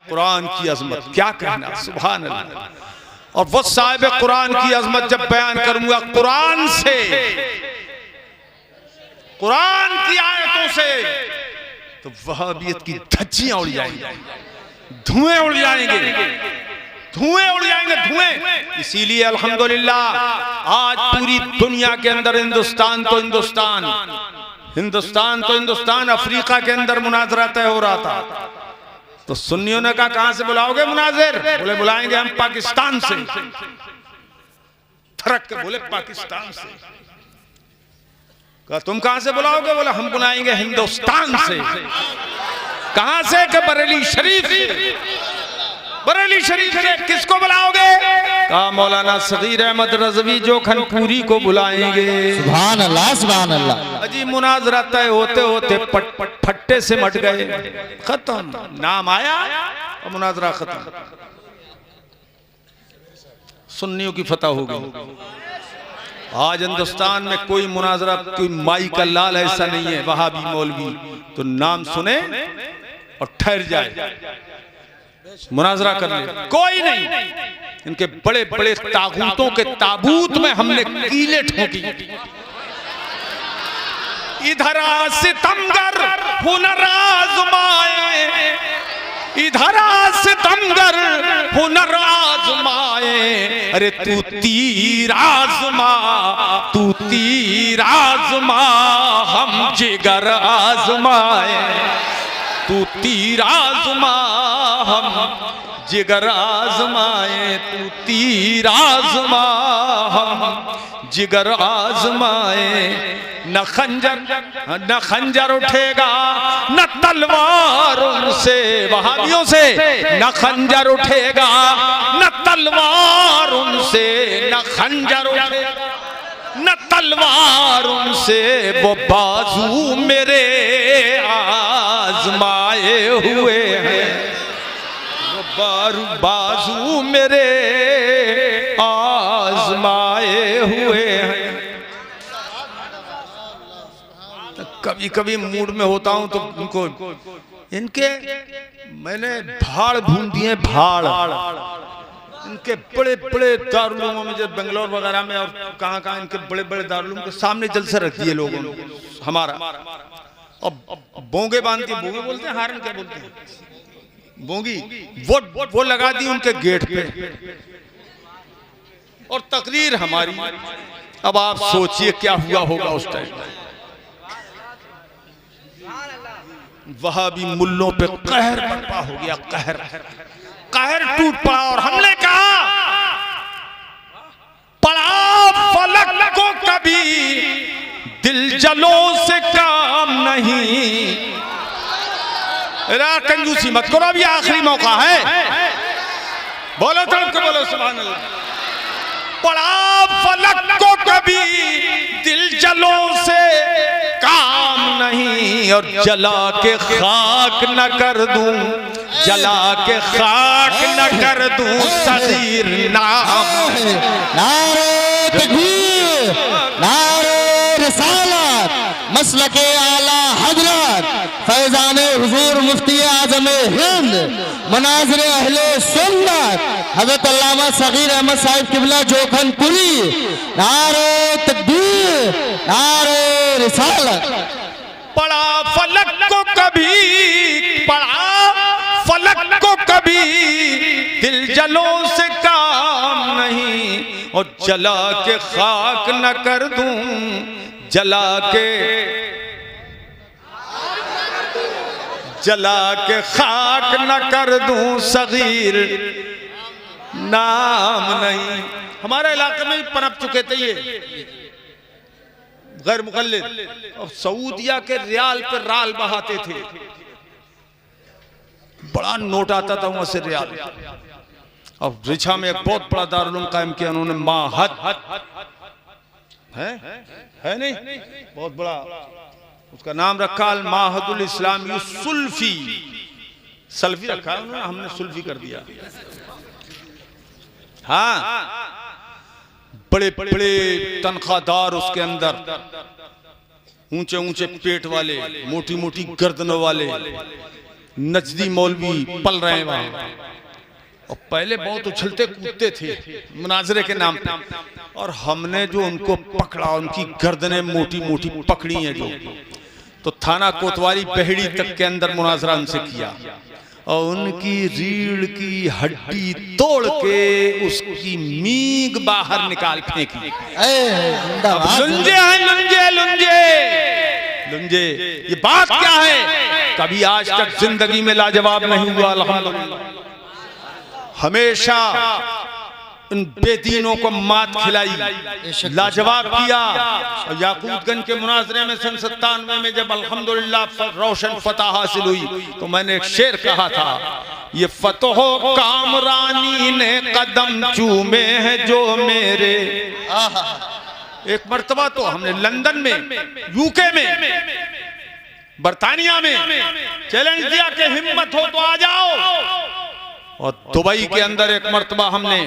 कुरान की अजमत, क्या कहना, सुभान अल्लाह। और वो साहिब कुरान की अजमत जब बयान करूंगा कुरान से, कुरान की आयतों से, तो वहाबियत की धज्जियां उड़ जाएंगी, धुएं उड़ जाएंगे, धुएं उड़ जाएंगे, धुएं। इसीलिए अल्हम्दुलिल्लाह आज पूरी दुनिया के अंदर हिंदुस्तान तो हिंदुस्तान, हिंदुस्तान तो हिंदुस्तान, अफ्रीका के अंदर मुनाजरा तय हो रहा था। तो सुन्नियों ने कहा कहां से बुलाओगे मुनाजिर? बोले बुलाएंगे हम पाकिस्तान से। फर्क के बोले पाकिस्तान से। कहा तुम कहां से बुलाओगे? बोले हम बुलाएंगे हिंदुस्तान से। कहां से? कि बरेली शरीफ से। बरेली शरीफ से। किसको बुलाओगे? कहा मौलाना सगीर अहमद रज़वी जोखनपुरी को बुलाएंगे। सुभान अल्लाह, सुभान अल्लाह। अजी मुनाजरा तय होते होते फट्टे से मट गए, खत्म। नाम आया और मुनाजरा खत्म। सुन्नियों की फतह हो गई। आज हिंदुस्तान में कोई मुनाजरा, कोई माई का लाल ऐसा नहीं है वहाबी मौलवी तो नाम सुने और ठहर जाए, मुनाजरा कर ले, कोई नहीं। इनके बड़े बड़े तागूतों के ताबूत में हमने कीले ठोकी। इधर सितमगर हुनर आज़माए, इधर सितमगर हुनर आज़माए। अरे तू तीर आज़मा, तू तीर आज़मा, हम जिगर आज़माए। तू तीर आज़मा, हम जिगर आज़माए। तू तीर आज़मा, हम जिगर आज़माए। न खंजर उठेगा न तलवार उनसे, वहाबियों से। न खंजर उठेगा न तलवार उनसे, न खंजर उठेगा न तलवार उनसे। वो बाजू मेरे आजमाए हुए हैं, वो बाजू मेरे आजमाए हुए हैं। कभी कभी मूड में होता हूं तो उनको, इनके मैंने भाड़ भून दिए, भाड़। इनके बड़े बड़े दारुलूमों में, जब बेंगलोर वगैरह में और कहां कहां इनके बड़े बड़े दारुलूम के सामने जलसे रख दिए लोगों ने हमारा। अब बोंगे बांध के, बोंगे बोलते हैं, हारन क्या बोलते हैं, बोंगी, वो लगा दी उनके गेट पे और तकरीर हमारी। अब आप सोचिए क्या हुआ होगा उस टाइम। वहाबी मुल्लों पे कहर बर्पा हो गया, कहर, कहर टूट पड़ा। और हमने कहा पड़ा फलक को कभी दिल जलों से काम नहीं। कंजूसी मत करो, अभी आखिरी मौका है। बोलो तड़प के बोलो सुभान अल्लाह। पड़ा फलक को कभी दिल जलों से काम नहीं, और जला के खाक न कर दूं, जला के खाक न कर दूं सगीर नाम। नारे तकबीर, नारे रिसालत, मसलके आला हजरत फैजान हुजूर मुफ्ती आजम हिंद मनाज़िर अहले सुन्नत हज़रत अल्लामा सगीर अहमद साहिब किबला जोखनपुरी। नारे तकबीर, नारे रिसालत। पड़ा फलक को कभी, पड़ा फलक को कभी दिल जलों से काम नहीं, और जला के खाक न कर दूं, जला के खाक न कर दूं सगीर नाम नहीं। हमारे इलाके में भी पनप चुके थे ये गैर मुक़ल्लिद, और सऊदिया के रियाल पे राल बहाते थे। बड़ा नोट आता था वहां से रियाल। अब रिछा में एक बहुत बड़ा दारुल उलूम कायम किया उन्होंने, माहद है नहीं, बहुत बड़ा, उसका नाम रखा अल माहदुल इस्लामी सुल्फी, सल्फी रखा उन्होंने, हमने सुल्फी कर दिया। हाँ, बड़े बड़े तनख्वाहदार उसके अंदर, ऊंचे ऊंचे पेट वाले, मोटी मोटी गर्दनों वाले, नजदी मौलवी पल रहे हैं वहां, और पहले बहुत उछलते कूदते थे मुनाजरे के नाम पे, और हमने जो उनको पकड़ा, उनकी गर्दनें मोटी मोटी पकड़ी हैं जो, तो थाना कोतवाली बहेड़ी तक के अंदर मुनाजरा उनसे किया, और उनकी रीढ़ की हड्डी तोड़ के उसकी मीग बाहर निकाल फेंकी। लुंजे हैं, लुंजे लुंजे लुंजे। ये बात क्या है? कभी आज तक जिंदगी में लाजवाब नहीं हुआ अल्हम्दुलिल्लाह। हमेशा उन बेदीनों को मात खिलाई, लाजवाब किया। और याकूतगंज के मुनाजरे में सन 97 में जब अल्हम्दुलिल्लाह रोशन फतह हासिल हुई, तो मैंने एक शेर कहा था, ये फतहो कामरानी ने कदम चूमे हैं जो मेरे। एक मर्तबा तो हमने लंदन में, यूके में, बरतानिया में चैलेंज दिया कि हिम्मत हो तो आ जाओ, और दुबई के अंदर एक मर्तबा हमने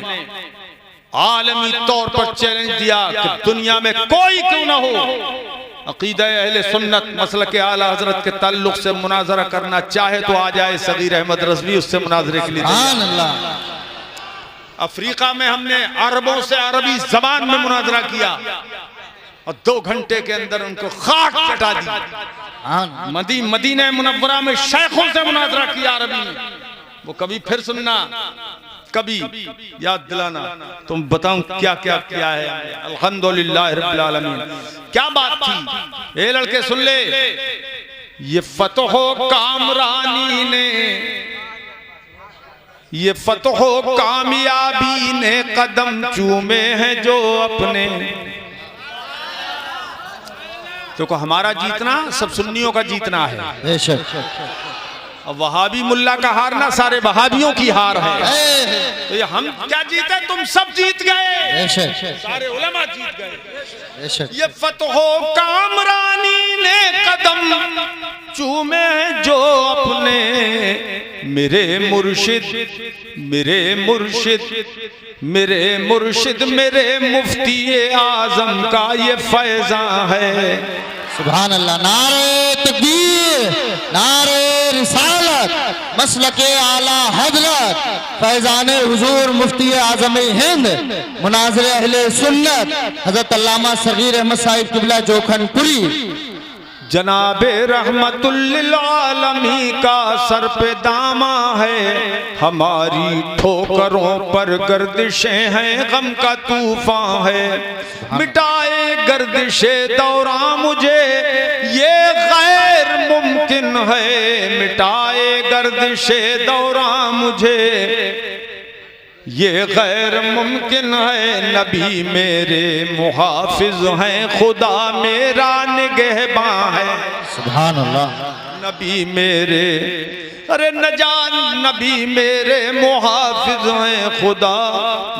आलमी तौर पर चैलेंज दिया कि दुनिया में कोई क्यों ना हो अकीदा अहले सुन्नत मसलक आला हजरत के ताल्लुक से मुनाजरा करना चाहे तो आ जाए। सगीर अहमद रज़वी उससे मुनाजरे के लिए। अफ्रीका में हमने अरबों से अरबी जबान में मुनाजरा किया, और 2 घंटे के अंदर उनको खाक कटा दी। मदीना मुनव्वरा में शेखों से मुनाजरा किया अरबी में। वो कभी फिर सुनना, कभी याद दिलाना, तुम बताऊं क्या क्या किया है। अल्हम्दुलिल्लाह रब्बिल आलमीन। क्या बात थी, ये लड़के सुन ले। ये फतहो कामरानी ने, ये फतहो कामयाबी ने कदम चूमे हैं जो अपने। तो हमारा जीतना सब सुन्नियों का जीतना है। वहाबी मुल्ला का हारना सारे वहाबियों की हार है। तो ये हम क्या जीते, तुम सब जीत गए, सारे उलमा जीत गए। ये फतहो कामरानी ने कदम चूमे हैं जो अपने, मेरे मुर्शिद मेरे मुर्शिद मेरे मुर्शिद मेरे मुफ्ती आजम का ये फैज़ान है। सुभान अल्लाह। नारे तकबीर, नारे रिसालत, मसलके आला हजरत फैज़ान हुजूर मुफ्ती आज़म हिंद मुनाज़िर अहले सुन्नत हज़रत अल्लामा सगीर अहमद साहिब किबला जोखनपुरी जनाबे रहमतुल लिल आलमी का सर पे दामा है। हमारी ठोकरों पर गर्दिशें हैं, गम का तूफान है। मिटाए गर्दिशे दौरान मुझे ये गैर मुमकिन है, मिटाए गर्दिशे दौरान मुझे ये गैर मुमकिन है। नबी मेरे मुहाफिज हैं, खुदा मेरा निगहबान है। सुभान अल्लाह। नबी मेरे, अरे न जान, नबी मेरे मुहाफिज हैं, खुदा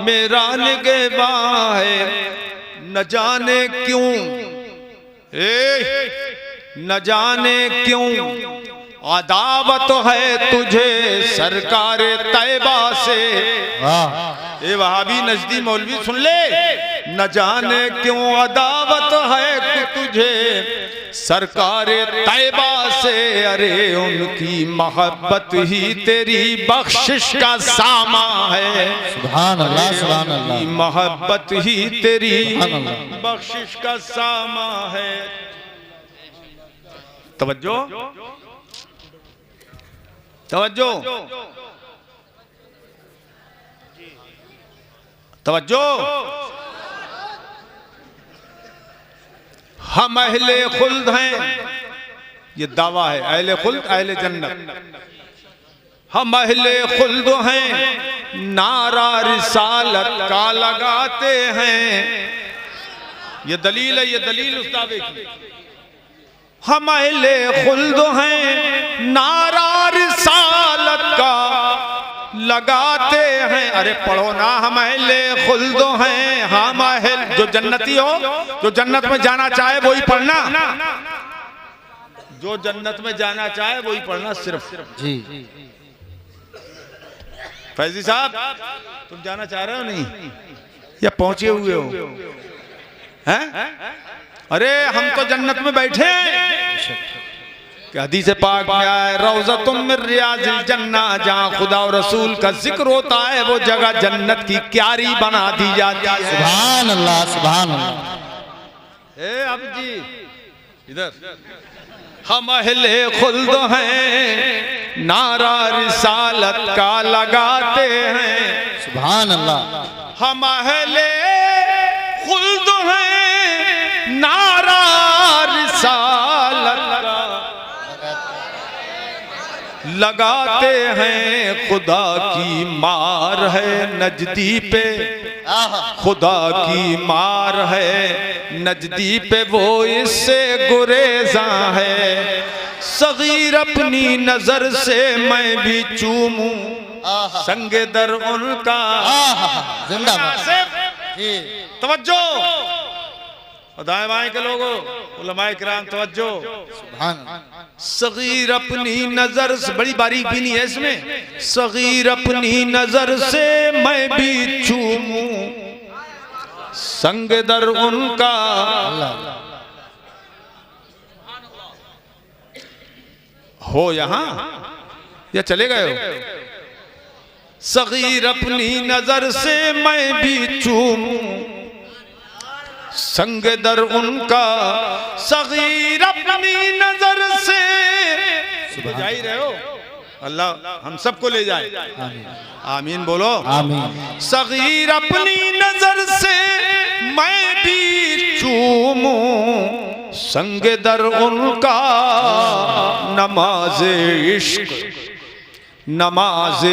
मेरा निगहबान है। न जाने क्यों, न जाने क्यों अदावत है तुझे सरकार तैयबा से। ये वहाबी नजदी मौलवी सुन ले। न जाने क्यों अदावत है तुझे सरकार तैयबा से। अरे उनकी मोहब्बत ही तेरी बख्शिश का सामा है। सुभान अल्लाह, सुभान अल्लाह। मोहब्बत ही तेरी बख्शिश का सामा है। तवज्जो तवज्जो तवज्जो। हम अहले खुल्द हैं, ये दावा है, अहले खुल्द अहले जन्नत। हम अहले खुल्द हैं, नारा रिसालत का लगाते हैं। ये दलील है, ये दलील उस दावे की। हम अहले खुल्द हैं, नारा रिसालत का लगाते हैं। अरे पढ़ो ना, हम अहले खुल्द हैं, हम अहल, जो जन्नती हो, जो जन्नत में जाना चाहे वही पढ़ना, जो जन्नत में जाना चाहे वही पढ़ना सिर्फ। जी फैजी साहब, तुम जाना चाह रहे हो नहीं या पहुंचे हुए हो? हैं? अरे हम तो जन्नत में बैठे हैं। कि हदीस पाक में आए रौज़तुम मिन रियाज़िल जन्ना, जहाँ खुदा और रसूल का जिक्र होता है वो जगह जन्नत की क्यारी बना दी जाती है। सुभान अल्लाह, सुभान अल्लाह। ए अब जी इधर, हम अहले खुल्द हैं, नारा रिसालत का लगाते हैं। सुभान अल्लाह। हम अहले खुल्द हैं, नारा रिसालत का लगाते हैं। खुदा की मार है नजदी पे, खुदा की मार है नजदी पे, वो इससे गुरेज़ा है। सगीर अपनी नजर से मैं भी चूमूं, संगे दर उनका। जिंदाबाद जी। तवज्जो दाएं बाएं के लोगों, उलमाए किराम तवज्जो। सुभान। सगीर अपनी नजर से, बड़ी बारीक भी नहीं है इसमें, सगीर अपनी नजर से मैं भी चूमूं, संग दर उनका। हो यहां या चले गए हो? सगीर अपनी नजर से मैं भी चूमूं, संग दर उनका। सगीर अपनी नजर से, जा ही रहे हो, अल्लाह हम सबको ले जाए। आमीन बोलो। आमीन। सगीर अपनी नजर से मैं भी चूमूं, संग दर उनका। नमाज इश्क, नमाज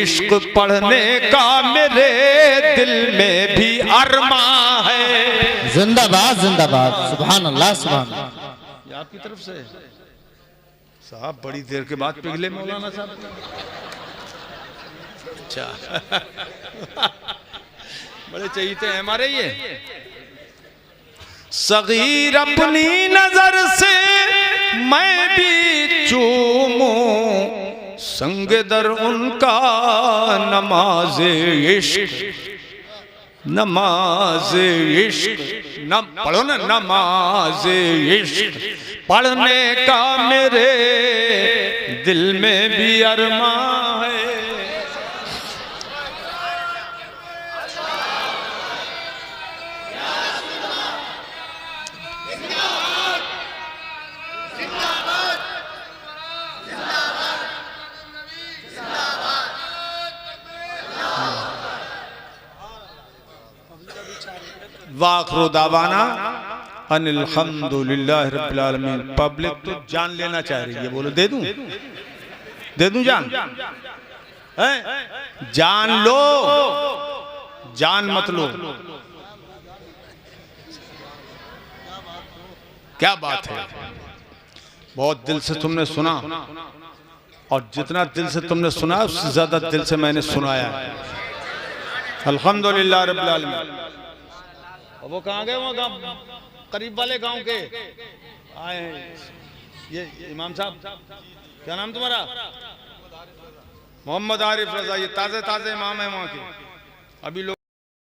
इश्क पढ़ने का मेरे दिल में भी अरमा है। जिंदाबाद, जिंदाबाद। सुभान अल्लाह, सुभान अल्लाह। ये आपकी तरफ से साहब, बड़ी देर के बाद पिघले मौलाना साहब। अच्छा बड़े चहीते हैं हमारे ये। सगीर अपनी नजर से मैं भी चूमूं, संग दर उनका। नमाज इश्क, नमाज इश्क, न पढ़ो ना, नमाज इश्क पढ़ने का मेरे दिल में भी अरमा है। वाखिरु दावाना अनिल हम्दुलिल्लाहि रब्बिल आलमीन। पब्लिक तो जान लेना चाह रही है, बोलो दे दूं? दे दूं जान? है? जान लो, जान मत लो। क्या बात है, बहुत दिल से तुमने सुना, और जितना दिल से तुमने सुना उससे ज्यादा दिल से मैंने सुनाया। अल्हम्दुलिल्लाह रब्बिल आलमीन। वो कहाँ गए? वो गाँव करीब वाले गांव के आए हैं। ये इमाम साहब, क्या नाम तुम्हारा? मोहम्मद आरिफ रजा। ये ताजे ताजे इमाम है वहाँ के, अभी लोग